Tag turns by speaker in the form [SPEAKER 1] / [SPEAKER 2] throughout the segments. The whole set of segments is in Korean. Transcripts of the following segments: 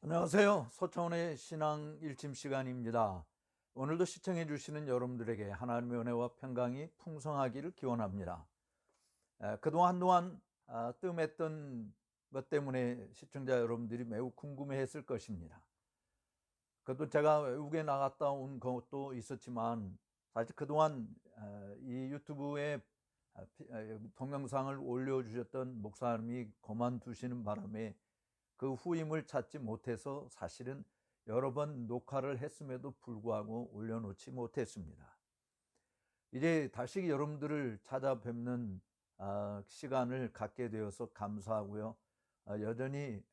[SPEAKER 1] 안녕하세요. 서차원의 신앙 일침 시간입니다. 오늘도 시청해 주시는 여러분들에게 하나님의 은혜와 평강이 풍성하기를 기원합니다. 그동안 한동안 뜸했던 것 때문에 시청자 여러분들이 매우 궁금해했을 것입니다. 그것도 제가 외국에 나갔다 온 것도 있었지만 사실 그동안 이 유튜브에 동영상을 올려주셨던 목사님이 그만두시는 바람에 그 후임을 찾지 못해서 사실은 여러 번 녹화를 했음에도 불구하고 올려놓지 못했습니다. 이제 다시 여러분들을 찾아뵙는 시간을 갖게 되어서 감사하고요. 여전히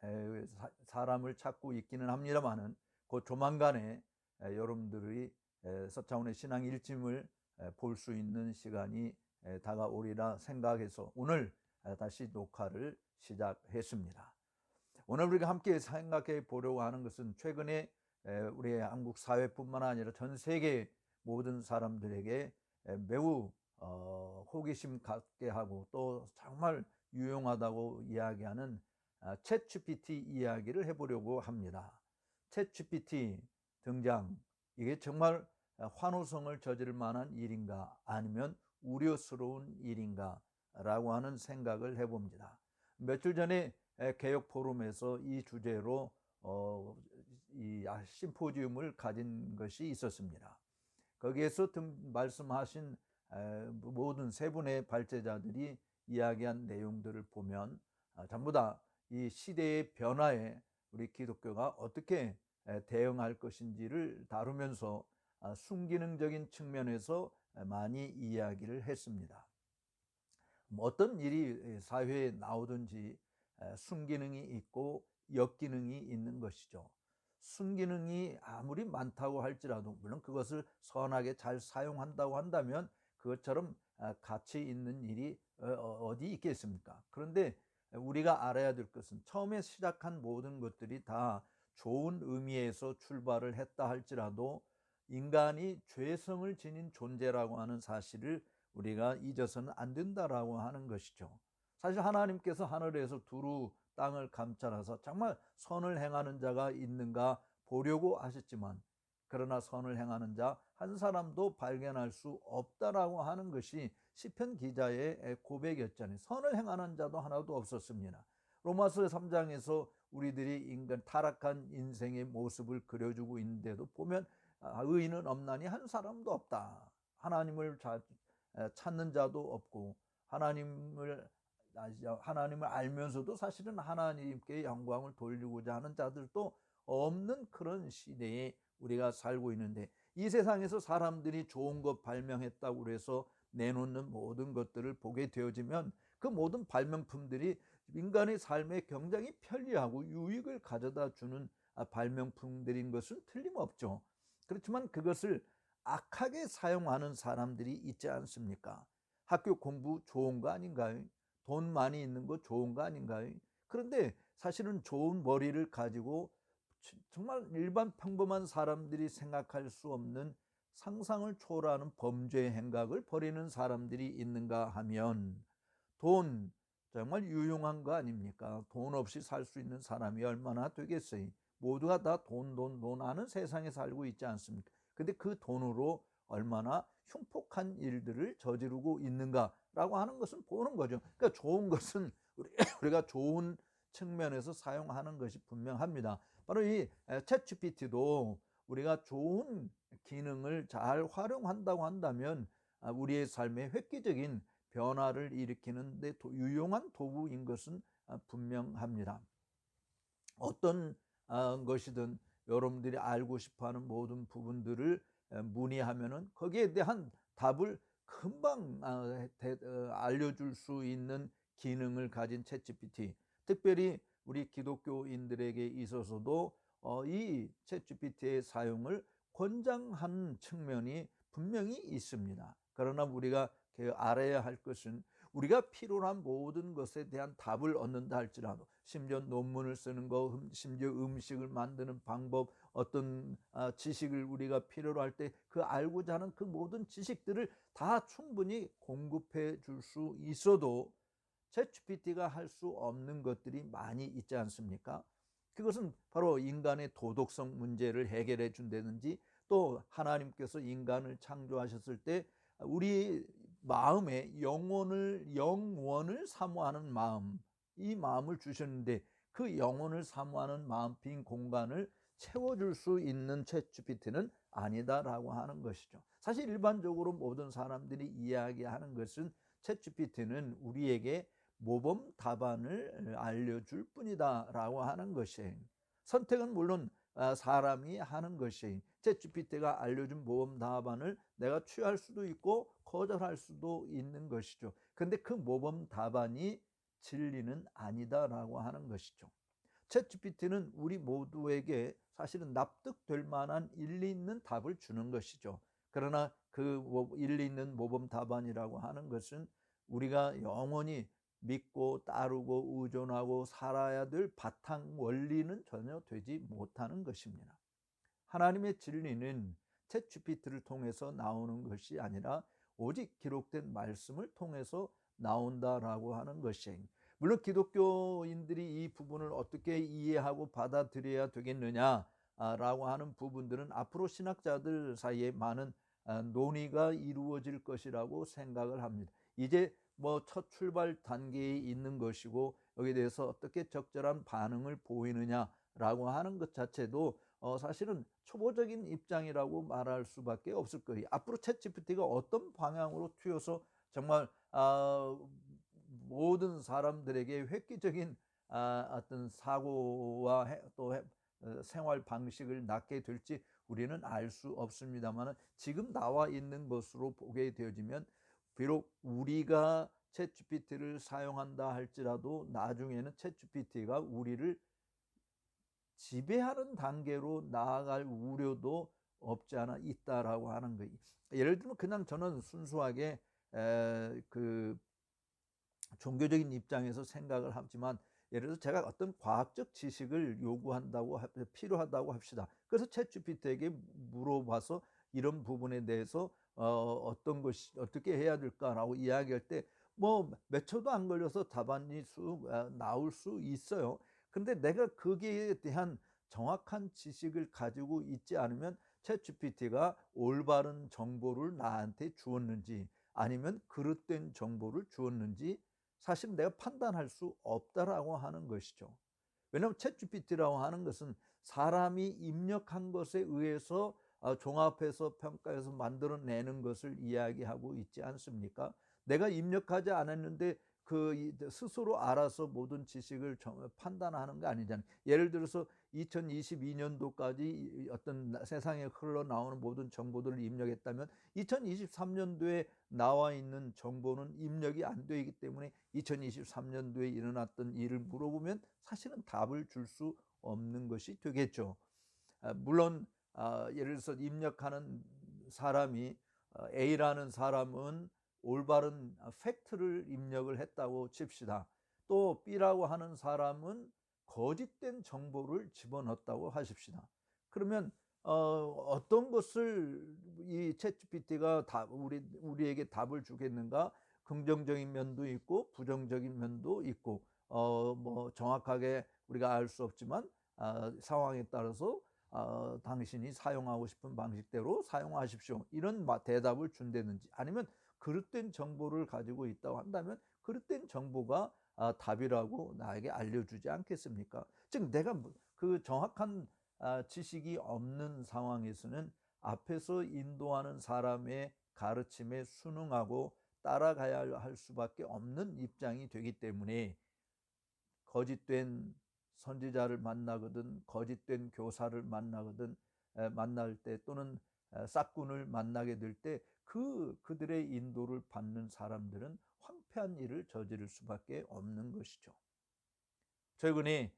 [SPEAKER 1] 사람을 찾고 있기는 합니다만은 곧 조만간에 여러분들이 서차원의 신앙 일침을 볼 수 있는 시간이 다가오리라 생각해서 오늘 다시 녹화를 시작했습니다. 오늘 우리가 함께 생각해 보려고 하는 것은 최근에 우리 한국 사회뿐만 아니라 전 세계 모든 사람들에게 매우 호기심 갖게 하고 또 정말 유용하다고 이야기하는 챗 GPT 이야기를 해보려고 합니다. 챗 GPT 등장, 이게 정말 환호성을 저지를 만한 일인가 아니면 우려스러운 일인가 라고 하는 생각을 해봅니다. 며칠 전에 개혁 포럼에서 이 주제로 이 심포지움을 가진 것이 있었습니다. 거기에서 말씀하신 모든 세 분의 발제자들이 이야기한 내용들을 보면 전부 다 이 시대의 변화에 우리 기독교가 어떻게 대응할 것인지를 다루면서 순기능적인 측면에서 많이 이야기를 했습니다. 어떤 일이 사회에 나오든지 순기능이 있고 역기능이 있는 것이죠. 순기능이 아무리 많다고 할지라도 물론 그것을 선하게 잘 사용한다고 한다면 그것처럼 가치 있는 일이 어디 있겠습니까? 그런데 우리가 알아야 될 것은 처음에 시작한 모든 것들이 다 좋은 의미에서 출발을 했다 할지라도 인간이 죄성을 지닌 존재라고 하는 사실을 우리가 잊어서는 안 된다라고 하는 것이죠. 사실 하나님께서 하늘에서 두루 땅을 감찰하사 정말 선을 행하는 자가 있는가 보려고 하셨지만 그러나 선을 행하는 자 한 사람도 발견할 수 없다라고 하는 것이 시편 기자의 고백이었잖아요. 선을 행하는 자도 하나도 없었습니다. 로마서 3장에서 우리들이 인간 타락한 인생의 모습을 그려주고 있는데도 보면 의인은 없나니 한 사람도 없다. 하나님을 찾는 자도 없고 하나님을 알면서도 사실은 하나님께 영광을 돌리고자 하는 자들도 없는 그런 시대에 우리가 살고 있는데 이 세상에서 사람들이 좋은 것 발명했다고 해서 내놓는 모든 것들을 보게 되어지면 그 모든 발명품들이 인간의 삶에 굉장히 편리하고 유익을 가져다 주는 발명품들인 것은 틀림없죠. 그렇지만 그것을 악하게 사용하는 사람들이 있지 않습니까? 학교 공부 좋은 거 아닌가요? 돈 많이 있는 거 좋은 거 아닌가요? 그런데 사실은 좋은 머리를 가지고 정말 일반 평범한 사람들이 생각할 수 없는 상상을 초월하는 범죄 행각을 벌이는 사람들이 있는가 하면 돈 정말 유용한 거 아닙니까? 돈 없이 살 수 있는 사람이 얼마나 되겠어요? 모두가 다 돈 하는 세상에 살고 있지 않습니까? 근데 그 돈으로 얼마나 흉폭한 일들을 저지르고 있는가라고 하는 것은 보는 거죠. 그러니까 좋은 것은 우리가 좋은 측면에서 사용하는 것이 분명합니다. 바로 이 챗GPT도 우리가 좋은 기능을 잘 활용한다고 한다면 우리의 삶에 획기적인 변화를 일으키는 데 유용한 도구인 것은 분명합니다. 어떤 것이든 여러분들이 알고 싶어하는 모든 부분들을 문의하면은 거기에 대한 답을 금방 알려줄 수 있는 기능을 가진 챗GPT, 특별히 우리 기독교인들에게 있어서도 이 챗GPT의 사용을 권장하는 측면이 분명히 있습니다. 그러나 우리가 알아야 할 것은 우리가 필요로 한 모든 것에 대한 답을 얻는다 할지라도 심지어 논문을 쓰는 거, 심지어 음식을 만드는 방법, 어떤 지식을 우리가 필요로 할 때 그 알고자 하는 그 모든 지식들을 다 충분히 공급해 줄 수 있어도 챗GPT가 할 수 없는 것들이 많이 있지 않습니까? 그것은 바로 인간의 도덕성 문제를 해결해 준다든지, 또 하나님께서 인간을 창조하셨을 때 우리 마음에 영원을 사모하는 마음, 이 마음을 주셨는데 그 영혼을 사모하는 마음, 빈 공간을 채워줄 수 있는 챗GPT는 아니다라고 하는 것이죠. 사실 일반적으로 모든 사람들이 이야기하는 것은 챗GPT는 우리에게 모범 답안을 알려줄 뿐이다라고 하는 것이에요. 선택은 물론 사람이 하는 것이, 챗GPT가 알려준 모범 답안을 내가 취할 수도 있고 거절할 수도 있는 것이죠. 그런데 그 모범 답안이 진리는 아니다라고 하는 것이죠. 챗GPT는 우리 모두에게 사실은 납득될 만한 일리 있는 답을 주는 것이죠. 그러나 그 일리 있는 모범 답안이라고 하는 것은 우리가 영원히 믿고 따르고 의존하고 살아야 될 바탕 원리는 전혀 되지 못하는 것입니다. 하나님의 진리는 챗GPT를 통해서 나오는 것이 아니라 오직 기록된 말씀을 통해서 나온다라고 하는 것이에요. 물론 기독교인들이 이 부분을 어떻게 이해하고 받아들여야 되겠느냐라고 하는 부분들은 앞으로 신학자들 사이에 많은 논의가 이루어질 것이라고 생각을 합니다. 이제 뭐 첫 출발 단계에 있는 것이고, 여기에 대해서 어떻게 적절한 반응을 보이느냐라고 하는 것 자체도 사실은 초보적인 입장이라고 말할 수밖에 없을 거예요. 앞으로 챗GPT가 어떤 방향으로 튀어서 정말 모든 사람들에게 획기적인 어떤 사고와 또 생활 방식을 낳게 될지 우리는 알 수 없습니다만, 지금 나와 있는 것으로 보게 되어지면 비록 우리가 챗GPT를 사용한다 할지라도 나중에는 챗GPT가 우리를 지배하는 단계로 나아갈 우려도 없지 않아 있다라고 하는 거예요. 예를 들면 그냥 저는 순수하게 그 종교적인 입장에서 생각을 하지만, 예를 들어서 제가 어떤 과학적 지식을 요구한다고 필요하다고 합시다. 그래서 챗GPT에게 물어봐서 이런 부분에 대해서 어떤 것이 어떻게 해야 될까라고 이야기할 때 뭐 몇 초도 안 걸려서 답안이 나올 수 있어요. 근데 내가 거기에 대한 정확한 지식을 가지고 있지 않으면 챗GPT가 올바른 정보를 나한테 주었는지 아니면 그릇된 정보를 주었는지 사실 내가 판단할 수 없다라고 하는 것이죠. 왜냐하면 챗GPT라고 하는 것은 사람이 입력한 것에 의해서 종합해서 평가해서 만들어내는 것을 이야기하고 있지 않습니까? 내가 입력하지 않았는데 그 스스로 알아서 모든 지식을 판단하는 거 아니잖아요. 예를 들어서 2022년도까지 어떤 세상에 흘러나오는 모든 정보들을 입력했다면 2023년도에 나와 있는 정보는 입력이 안 되기 때문에 2023년도에 일어났던 일을 물어보면 사실은 답을 줄 수 없는 것이 되겠죠. 물론 예를 들어서 입력하는 사람이 A라는 사람은 올바른 팩트를 입력을 했다고 칩시다. 또 B라고 하는 사람은 거짓된 정보를 집어넣었다고 하십시다. 그러면 어떤 것을 이 챗GPT가 우리에게 답을 주겠는가? 긍정적인 면도 있고 부정적인 면도 있고 뭐 정확하게 우리가 알 수 없지만 상황에 따라서 당신이 사용하고 싶은 방식대로 사용하십시오, 이런 대답을 준다든지, 아니면 그릇된 정보를 가지고 있다고 한다면 그릇된 정보가 답이라고 나에게 알려주지 않겠습니까? 즉 내가 그 정확한 지식이 없는 상황에서는 앞에서 인도하는 사람의 가르침에 순응하고 따라가야 할 수밖에 없는 입장이 되기 때문에, 거짓된 선지자를 만나거든 거짓된 교사를 만나거든 만날 때, 또는 싹군을 만나게 될 때 그들의 인도를 받는 사람들은 황폐한 일을 저지를 수밖에 없는 것이죠. 최근에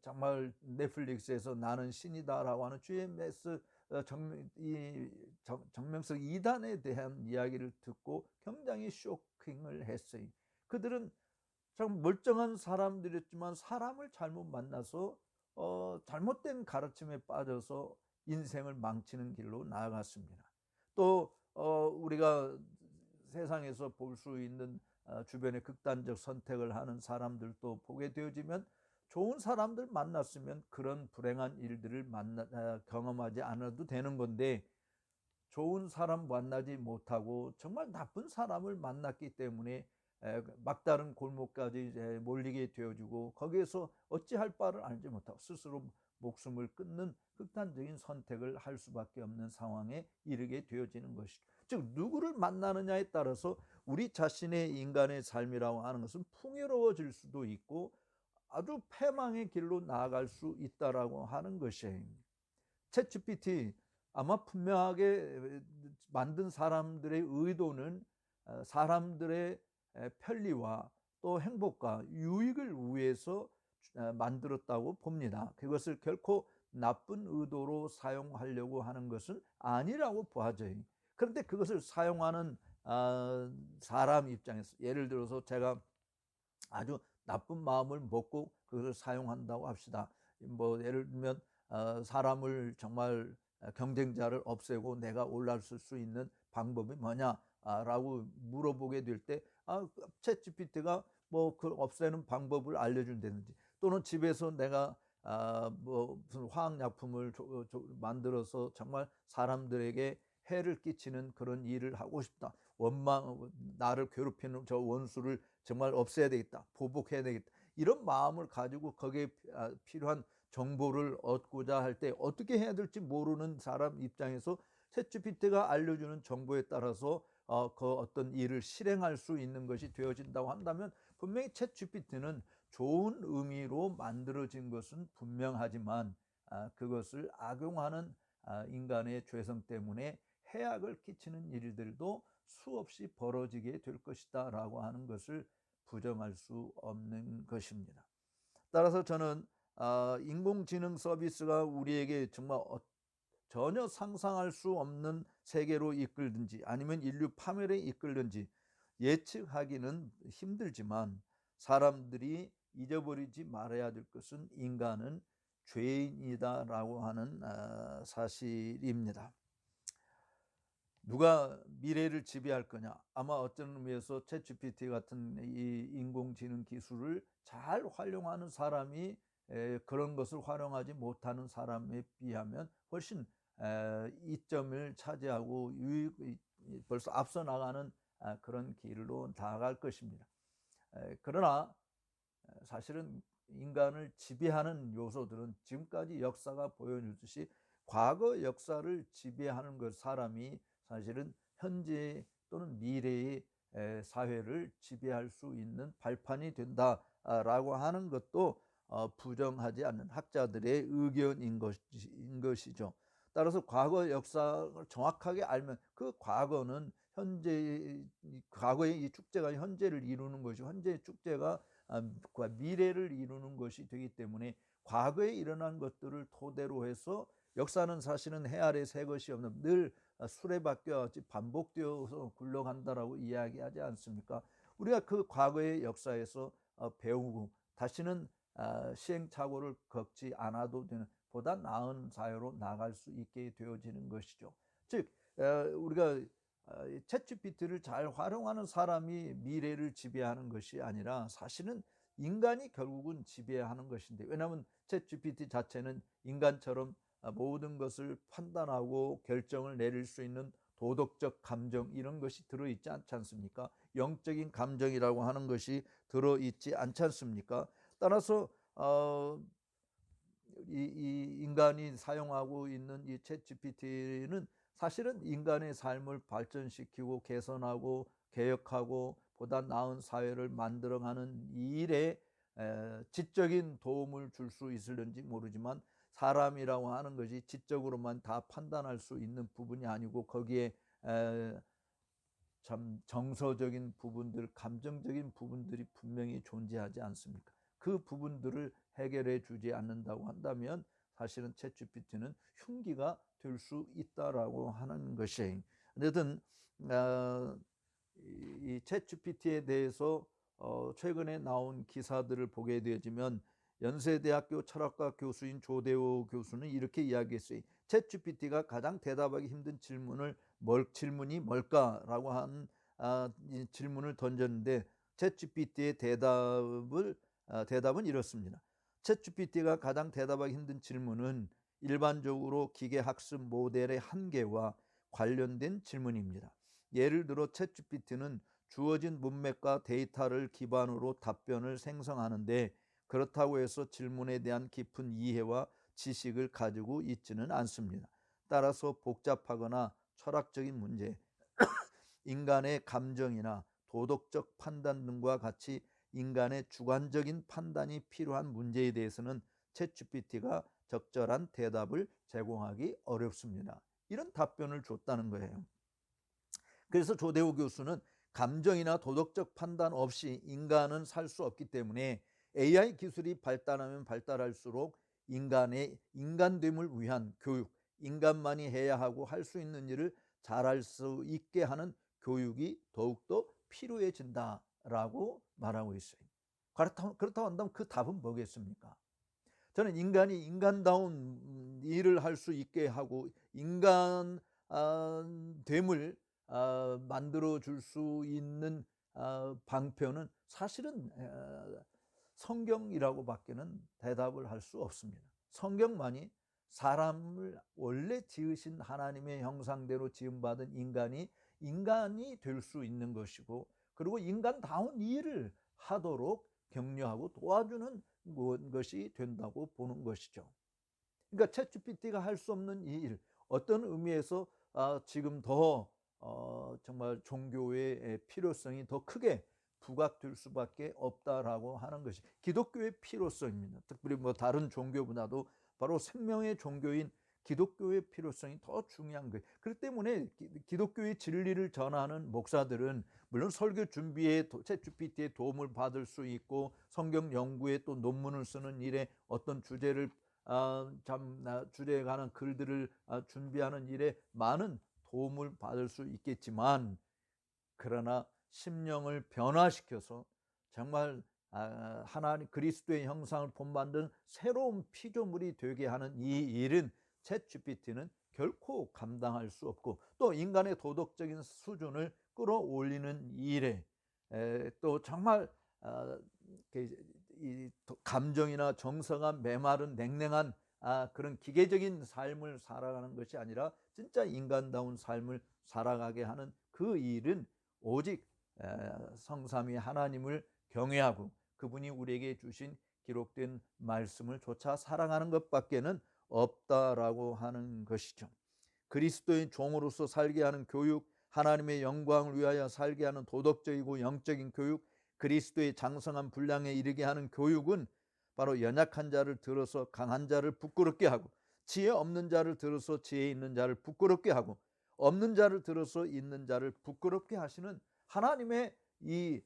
[SPEAKER 1] 정말 넷플릭스에서 나는 신이다라고 하는 GMS 정명석 2단에 대한 이야기를 듣고 굉장히 쇼킹을 했어요. 그들은 참 멀쩡한 사람들이었지만 사람을 잘못 만나서 잘못된 가르침에 빠져서 인생을 망치는 길로 나아갔습니다. 또 우리가 세상에서 볼 수 있는 주변의 극단적 선택을 하는 사람들도 보게 되어지면 좋은 사람들 만났으면 그런 불행한 일들을 경험하지 않아도 되는 건데, 좋은 사람 만나지 못하고 정말 나쁜 사람을 만났기 때문에 막다른 골목까지 몰리게 되어주고, 거기에서 어찌할 바를 알지 못하고 스스로 목숨을 끊는 극단적인 선택을 할 수밖에 없는 상황에 이르게 되어지는 것이죠. 즉, 누구를 만나느냐에 따라서 우리 자신의 인간의 삶이라고 하는 것은 풍요로워질 수도 있고 아주 패망의 길로 나아갈 수 있다라고 하는 것이에요. 챗GPT 아마 분명하게 만든 사람들의 의도는 사람들의 편리와 또 행복과 유익을 위해서 만들었다고 봅니다. 그것을 결코 나쁜 의도로 사용하려고 하는 것은 아니라고 보아져요. 그런데 그것을 사용하는 사람 입장에서, 예를 들어서 제가 아주 나쁜 마음을 먹고 그것을 사용한다고 합시다. 뭐 예를 들면 사람을 정말 경쟁자를 없애고 내가 올라설 수 있는 방법이 뭐냐라고 물어보게 될 때 챗GPT가 뭐 그 없애는 방법을 알려준다든지, 또는 집에서 내가 뭐 무슨 화학약품을 만들어서 정말 사람들에게 해를 끼치는 그런 일을 하고 싶다. 나를 괴롭히는 저 원수를 정말 없애야 되겠다. 보복해야 되겠다. 이런 마음을 가지고 거기에 필요한 정보를 얻고자 할 때 어떻게 해야 될지 모르는 사람 입장에서 챗GPT가 알려주는 정보에 따라서 그 어떤 일을 실행할 수 있는 것이 되어진다고 한다면, 분명히 챗GPT는 좋은 의미로 만들어진 것은 분명하지만 그것을 악용하는 인간의 죄성 때문에 해악을 끼치는 일들도 수없이 벌어지게 될 것이다 라고 하는 것을 부정할 수 없는 것입니다. 따라서 저는 인공지능 서비스가 우리에게 정말 전혀 상상할 수 없는 세계로 이끌든지 아니면 인류 파멸에 이끌든지 예측하기는 힘들지만, 사람들이 잊어버리지 말아야 될 것은 인간은 죄인이다라고 하는 사실입니다. 누가 미래를 지배할 거냐? 아마 어떤 의미에서 챗GPT 같은 이 인공지능 기술을 잘 활용하는 사람이 그런 것을 활용하지 못하는 사람에 비하면 훨씬 이점을 차지하고 벌써 앞서 나가는 그런 길로 나아갈 것입니다. 그러나 사실은 인간을 지배하는 요소들은 지금까지 역사가 보여주듯이 과거 역사를 지배하는 것, 사람이 사실은 현재 또는 미래의 사회를 지배할 수 있는 발판이 된다라고 하는 것도 부정하지 않는 학자들의 의견인 것이죠. 따라서 과거 역사를 정확하게 알면 그 과거는 과거의 이 축제가 현재를 이루는 것이고, 현재의 축제가 미래를 이루는 것이 되기 때문에 과거에 일어난 것들을 토대로 해서, 역사는 사실은 해 아래 새 것이 없는 늘 수레바퀴와 같이 반복되어서 굴러간다라고 이야기하지 않습니까? 우리가 그 과거의 역사에서 배우고 다시는 시행착오를 겪지 않아도 되는 보다 나은 사회로 나갈 수 있게 되어지는 것이죠. 즉 우리가 챗GPT를 잘 활용하는 사람이 미래를 지배하는 것이 아니라 사실은 인간이 결국은 지배하는 것인데, 왜냐하면 챗GPT 자체는 인간처럼 모든 것을 판단하고 결정을 내릴 수 있는 도덕적 감정, 이런 것이 들어있지 않지 않습니까? 영적인 감정이라고 하는 것이 들어있지 않지 않습니까? 따라서 이 인간이 사용하고 있는 이 챗GPT는 사실은 인간의 삶을 발전시키고 개선하고 개혁하고 보다 나은 사회를 만들어가는 일에 지적인 도움을 줄 수 있을는지 모르지만, 사람이라고 하는 것이 지적으로만 다 판단할 수 있는 부분이 아니고 거기에 참 정서적인 부분들, 감정적인 부분들이 분명히 존재하지 않습니까? 그 부분들을 해결해 주지 않는다고 한다면 사실은 챗GPT는 흉기가 될 수 있다라고 하는 것이에요. 어쨌든 이 챗GPT에 대해서 최근에 나온 기사들을 보게 되어지면, 연세대학교 철학과 교수인 조대호 교수는 이렇게 이야기했어요. 챗GPT가 가장 대답하기 힘든 질문이 뭘까라고 하는 이 질문을 던졌는데, 챗GPT의 대답은 이렇습니다. 챗GPT가 가장 대답하기 힘든 질문은 일반적으로 기계학습 모델의 한계와 관련된 질문입니다. 예를 들어 챗GPT는 주어진 문맥과 데이터를 기반으로 답변을 생성하는데 그렇다고 해서 질문에 대한 깊은 이해와 지식을 가지고 있지는 않습니다. 따라서 복잡하거나 철학적인 문제, 인간의 감정이나 도덕적 판단 등과 같이 인간의 주관적인 판단이 필요한 문제에 대해서는 챗GPT가 적절한 대답을 제공하기 어렵습니다. 이런 답변을 줬다는 거예요. 그래서 조대우 교수는 감정이나 도덕적 판단 없이 인간은 살 수 없기 때문에 AI 기술이 발달하면 발달할수록 인간의 인간됨을 위한 교육, 인간만이 해야 하고 할 수 있는 일을 잘할 수 있게 하는 교육이 더욱더 필요해진다라고 말하고 있어요. 그렇다고 한다면 그 답은 뭐겠습니까? 저는 인간이 인간다운 일을 할 수 있게 하고 인간됨을 만들어 줄 수 있는 방편은 사실은 성경이라고밖에는 대답을 할 수 없습니다. 성경만이 사람을 원래 지으신 하나님의 형상대로 지음받은 인간이 될 수 있는 것이고, 그리고 인간다운 일을 하도록 격려하고 도와주는 것이 된다고 보는 것이죠. 그러니까 챗GPT가 할 수 없는 이 일, 어떤 의미에서 지금 더 정말 종교의 필요성이 더 크게 부각될 수밖에 없다라고 하는 것이 기독교의 필요성입니다. 특별히 다른 종교보다도 바로 생명의 종교인 기독교의 필요성이 더 중요한 거예요. 그렇기 때문에 기독교의 진리를 전하는 목사들은 물론 설교 준비에 챗GPT의 도움을 받을 수 있고, 성경 연구에 또 논문을 쓰는 일에 어떤 주제를 주제에 관한 글들을 준비하는 일에 많은 도움을 받을 수 있겠지만, 그러나 심령을 변화시켜서 정말 하나님 그리스도의 형상을 본받는 새로운 피조물이 되게 하는 이 일은 챗GPT는 결코 감당할 수 없고, 또 인간의 도덕적인 수준을 끌어올리는 일에 또 정말 이 감정이나 정서가 메마른 냉랭한 그런 기계적인 삶을 살아가는 것이 아니라 진짜 인간다운 삶을 살아가게 하는 그 일은 오직 성삼위 하나님을 경외하고 그분이 우리에게 주신 기록된 말씀을 조차 사랑하는 것밖에는 없다라고 하는 것이죠. 그리스도의 종으로서 살게 하는 교육, 하나님의 영광을 위하여 살게 하는 도덕적이고 영적인 교육, 그리스도의 장성한 분량에 이르게 하는 교육은 바로 연약한 자를 들어서 강한 자를 부끄럽게 하고, 지혜 없는 자를 들어서 지혜 있는 자를 부끄럽게 하고, 없는 자를 들어서 있는 자를 부끄럽게 하시는 하나님의 이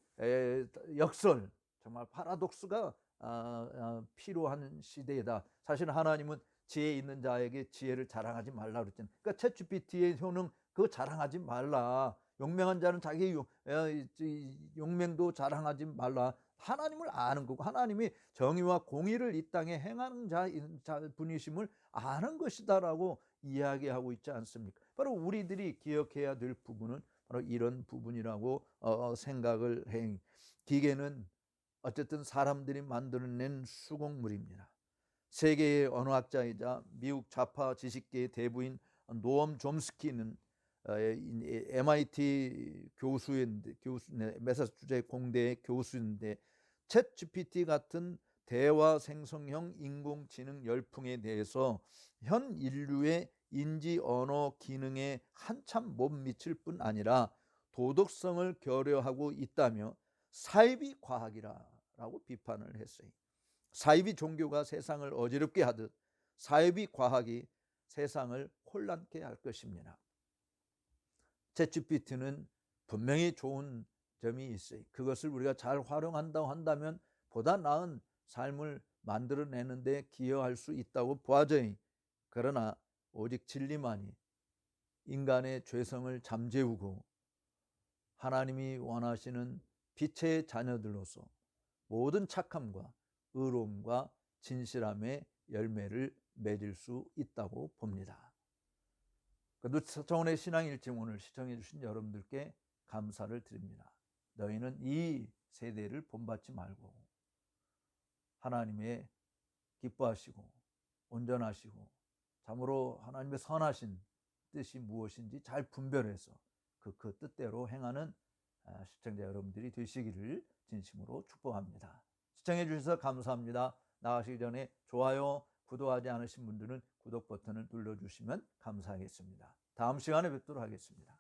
[SPEAKER 1] 역설, 정말 파라독스가 필요한 시대이다. 사실 하나님은 지혜 있는 자에게 지혜를 자랑하지 말라 그랬잖아요. 그러니까 챗GPT의 효능 그거 자랑하지 말라. 용맹한 자는 자기 용맹도 자랑하지 말라. 하나님을 아는 거고, 하나님이 정의와 공의를 이 땅에 행하는 분이심을 아는 것이다라고 이야기하고 있지 않습니까? 바로 우리들이 기억해야 될 부분은 바로 이런 부분이라고 생각을 해. 기계는 어쨌든 사람들이 만들어낸 수공물입니다. 세계의 언어학자이자 미국 좌파 지식계의 대부인 노엄 쫌스키는 MIT 교수인데, 매사추세츠 공대의 교수인데, 챗GPT 같은 대화 생성형 인공지능 열풍에 대해서 현 인류의 인지 언어 기능에 한참 못 미칠 뿐 아니라 도덕성을 결여하고 있다며 사이비 과학이라고 비판을 했어요. 사이비 종교가 세상을 어지럽게 하듯 사이비 과학이 세상을 혼란케 할 것입니다. 챗GPT는 분명히 좋은 점이 있어요. 그것을 우리가 잘 활용한다고 한다면 보다 나은 삶을 만들어내는데 기여할 수 있다고 보아져요. 그러나 오직 진리만이 인간의 죄성을 잠재우고 하나님이 원하시는 빛의 자녀들로서 모든 착함과 의로움과 진실함의 열매를 맺을 수 있다고 봅니다. 서청원의 신앙일침 오늘 시청해 주신 여러분들께 감사를 드립니다. 너희는 이 세대를 본받지 말고 하나님의 기뻐하시고 온전하시고 참으로 하나님의 선하신 뜻이 무엇인지 잘 분별해서 그 뜻대로 행하는 시청자 여러분들이 되시기를 진심으로 축복합니다. 시청해 주셔서 감사합니다. 나가시기 전에 좋아요, 구독하지 않으신 분들은 구독 버튼을 눌러주시면 감사하겠습니다. 다음 시간에 뵙도록 하겠습니다.